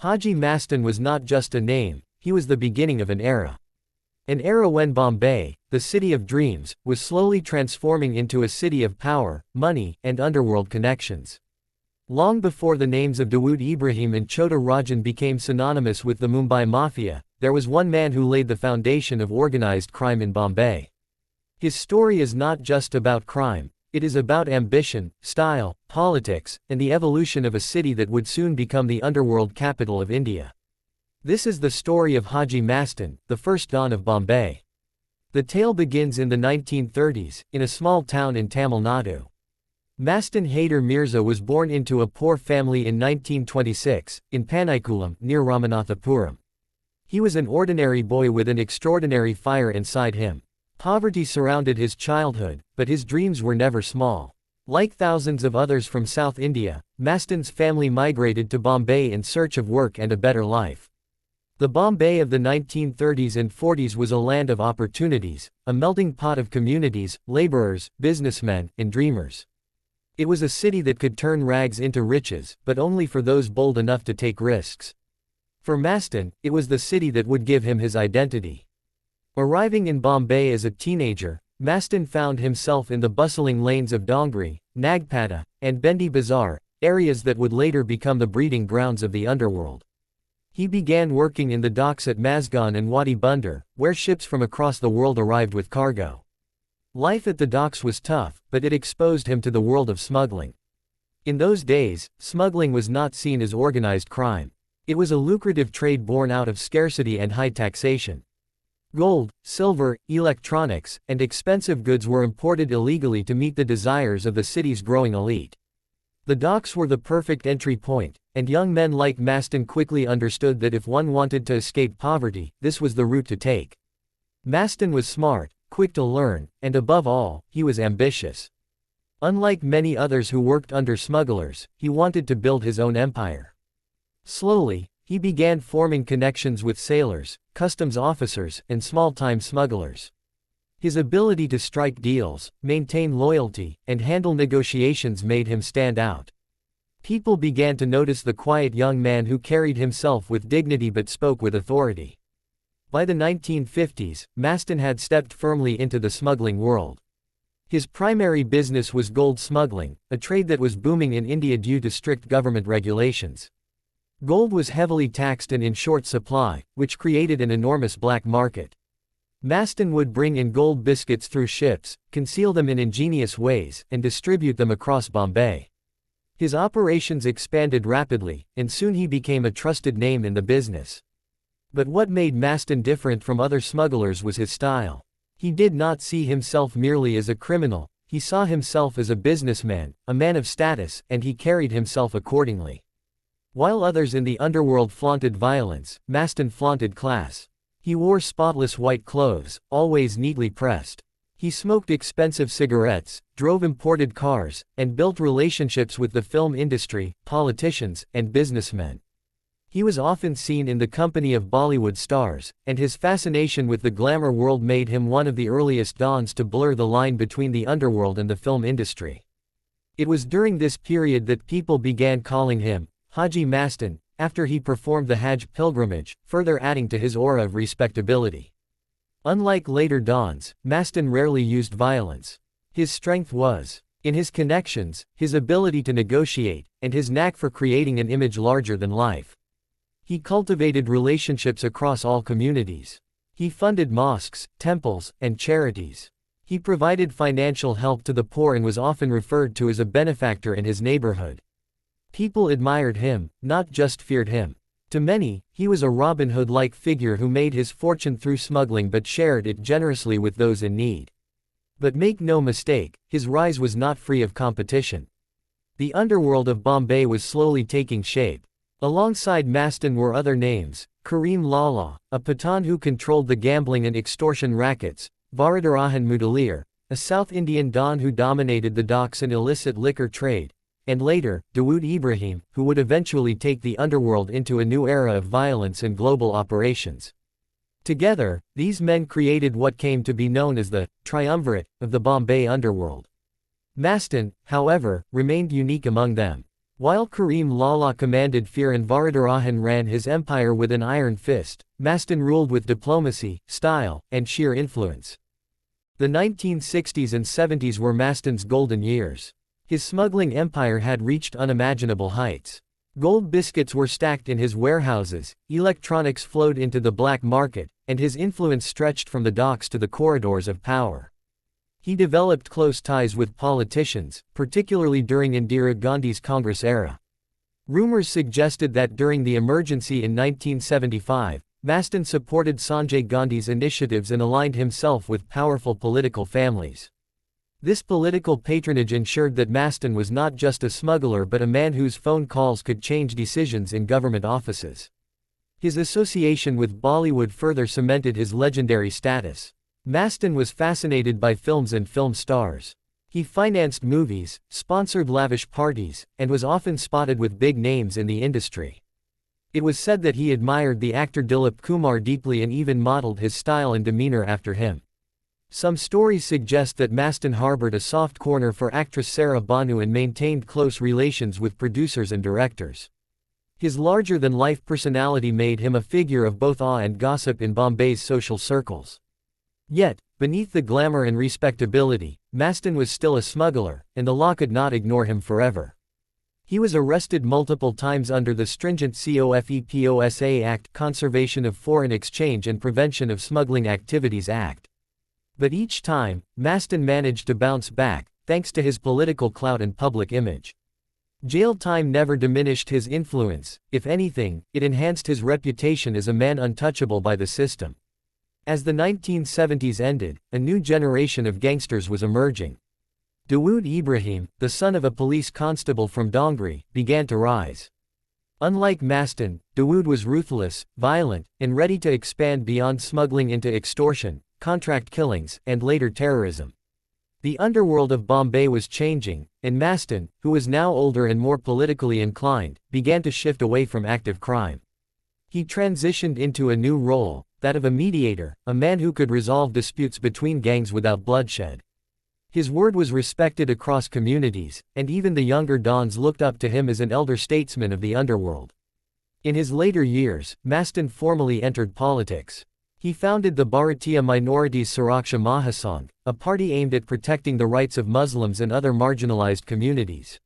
Haji Mastan was not just a name, he was the beginning of an era. An era when Bombay, the city of dreams, was slowly transforming into a city of power, money, and underworld connections. Long before the names of Dawood Ibrahim and Chota Rajan became synonymous with the Mumbai Mafia, there was one man who laid the foundation of organized crime in Bombay. His story is not just about crime, it is about ambition, style, politics, and the evolution of a city that would soon become the underworld capital of India. This is the story of Haji Mastan, the first Don of Bombay. The tale begins in the 1930s, in a small town in Tamil Nadu. Mastan Haider Mirza was born into a poor family in 1926, in Panaikulam, near Ramanathapuram. He was an ordinary boy with an extraordinary fire inside him. Poverty surrounded his childhood, but his dreams were never small. Like thousands of others from South India, Mastan's family migrated to Bombay in search of work and a better life. The Bombay of the 1930s and 40s was a land of opportunities, a melting pot of communities, laborers, businessmen, and dreamers. It was a city that could turn rags into riches, but only for those bold enough to take risks. For Mastan, it was the city that would give him his identity. Arriving in Bombay as a teenager, Mastan found himself in the bustling lanes of Dongri, Nagpada, and Bendi Bazaar, areas that would later become the breeding grounds of the underworld. He began working in the docks at Mazgan and Wadi Bunder, where ships from across the world arrived with cargo. Life at the docks was tough, but it exposed him to the world of smuggling. In those days, smuggling was not seen as organized crime. It was a lucrative trade born out of scarcity and high taxation. Gold, silver, electronics, and expensive goods were imported illegally to meet the desires of the city's growing elite. The docks were the perfect entry point, and young men like Mastan quickly understood that if one wanted to escape poverty, this was the route to take. Mastan was smart, quick to learn, and above all, he was ambitious. Unlike many others who worked under smugglers, he wanted to build his own empire. Slowly, he began forming connections with sailors, customs officers, and small-time smugglers. His ability to strike deals, maintain loyalty, and handle negotiations made him stand out. People began to notice the quiet young man who carried himself with dignity but spoke with authority. By the 1950s, Mastan had stepped firmly into the smuggling world. His primary business was gold smuggling, a trade that was booming in India due to strict government regulations. Gold was heavily taxed and in short supply, which created an enormous black market. Mastan would bring in gold biscuits through ships, conceal them in ingenious ways, and distribute them across Bombay. His operations expanded rapidly, and soon he became a trusted name in the business. But what made Mastan different from other smugglers was his style. He did not see himself merely as a criminal, he saw himself as a businessman, a man of status, and he carried himself accordingly. While others in the underworld flaunted violence, Mastan flaunted class. He wore spotless white clothes, always neatly pressed. He smoked expensive cigarettes, drove imported cars, and built relationships with the film industry, politicians, and businessmen. He was often seen in the company of Bollywood stars, and his fascination with the glamour world made him one of the earliest dons to blur the line between the underworld and the film industry. It was during this period that people began calling him Haji Mastan, after he performed the Hajj pilgrimage, further adding to his aura of respectability. Unlike later dons, Mastan rarely used violence. His strength was in his connections, his ability to negotiate, and his knack for creating an image larger than life. He cultivated relationships across all communities. He funded mosques, temples, and charities. He provided financial help to the poor and was often referred to as a benefactor in his neighborhood. People admired him, not just feared him. To many, he was a Robin Hood-like figure who made his fortune through smuggling but shared it generously with those in need. But make no mistake, his rise was not free of competition. The underworld of Bombay was slowly taking shape. Alongside Mastan were other names: Kareem Lala, a Pathan who controlled the gambling and extortion rackets; Varadarajan Mudaliar, a South Indian don who dominated the docks and illicit liquor trade; and later, Dawood Ibrahim, who would eventually take the underworld into a new era of violence and global operations. Together, these men created what came to be known as the triumvirate of the Bombay underworld. Mastan, however, remained unique among them. While Karim Lala commanded fear and Varadarajan ran his empire with an iron fist, Mastan ruled with diplomacy, style, and sheer influence. The 1960s and 70s were Mastan's golden years. His smuggling empire had reached unimaginable heights. Gold biscuits were stacked in his warehouses, electronics flowed into the black market, and his influence stretched from the docks to the corridors of power. He developed close ties with politicians, particularly during Indira Gandhi's Congress era. Rumors suggested that during the emergency in 1975, Mastan supported Sanjay Gandhi's initiatives and aligned himself with powerful political families. This political patronage ensured that Mastan was not just a smuggler but a man whose phone calls could change decisions in government offices. His association with Bollywood further cemented his legendary status. Mastan was fascinated by films and film stars. He financed movies, sponsored lavish parties, and was often spotted with big names in the industry. It was said that he admired the actor Dilip Kumar deeply and even modeled his style and demeanor after him. Some stories suggest that Mastan harbored a soft corner for actress Sarah Banu and maintained close relations with producers and directors. His larger-than-life personality made him a figure of both awe and gossip in Bombay's social circles. Yet, beneath the glamour and respectability, Mastan was still a smuggler, and the law could not ignore him forever. He was arrested multiple times under the stringent COFEPOSA Act, Conservation of Foreign Exchange and Prevention of Smuggling Activities Act. But each time, Mastan managed to bounce back, thanks to his political clout and public image. Jail time never diminished his influence; if anything, it enhanced his reputation as a man untouchable by the system. As the 1970s ended, a new generation of gangsters was emerging. Dawood Ibrahim, the son of a police constable from Dongri, began to rise. Unlike Mastan, Dawood was ruthless, violent, and ready to expand beyond smuggling into extortion, contract killings, and later terrorism. The underworld of Bombay was changing, and Mastan, who was now older and more politically inclined, began to shift away from active crime. He transitioned into a new role, that of a mediator, a man who could resolve disputes between gangs without bloodshed. His word was respected across communities, and even the younger dons looked up to him as an elder statesman of the underworld. In his later years, Mastan formally entered politics. He founded the Bharatiya Minorities Suraksha Mahasangh, a party aimed at protecting the rights of Muslims and other marginalized communities.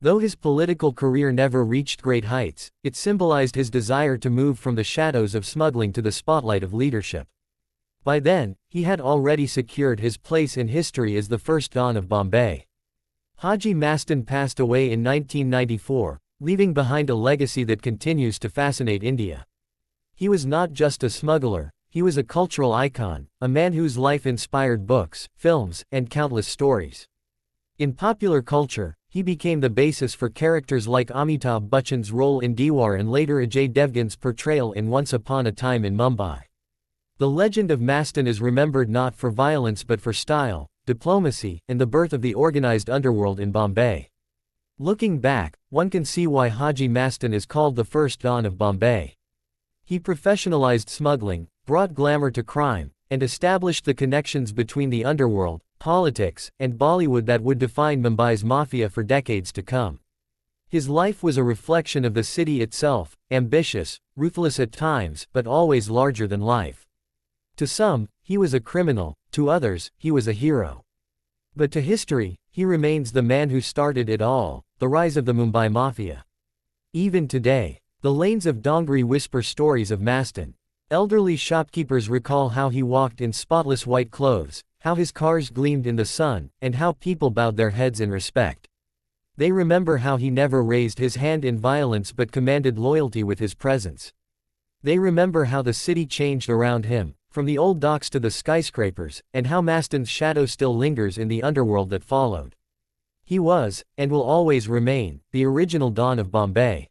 Though his political career never reached great heights, it symbolized his desire to move from the shadows of smuggling to the spotlight of leadership. By then, he had already secured his place in history as the first Don of Bombay. Haji Mastan passed away in 1994, leaving behind a legacy that continues to fascinate India. He was not just a smuggler, he was a cultural icon, a man whose life inspired books, films, and countless stories. In popular culture, he became the basis for characters like Amitabh Bachchan's role in Diwar and later Ajay Devgan's portrayal in Once Upon a Time in Mumbai. The legend of Mastan is remembered not for violence but for style, diplomacy, and the birth of the organized underworld in Bombay. Looking back, one can see why Haji Mastan is called the first Don of Bombay. He professionalized smuggling, brought glamour to crime, and established the connections between the underworld, politics, and Bollywood that would define Mumbai's Mafia for decades to come. His life was a reflection of the city itself, ambitious, ruthless at times, but always larger than life. To some, he was a criminal; to others, he was a hero. But to history, he remains the man who started it all, the rise of the Mumbai Mafia. Even today, the lanes of Dongri whisper stories of Mastan. Elderly shopkeepers recall how he walked in spotless white clothes, how his cars gleamed in the sun, and how people bowed their heads in respect. They remember how he never raised his hand in violence but commanded loyalty with his presence. They remember how the city changed around him, from the old docks to the skyscrapers, and how Mastan's shadow still lingers in the underworld that followed. He was, and will always remain, the original Don of Bombay.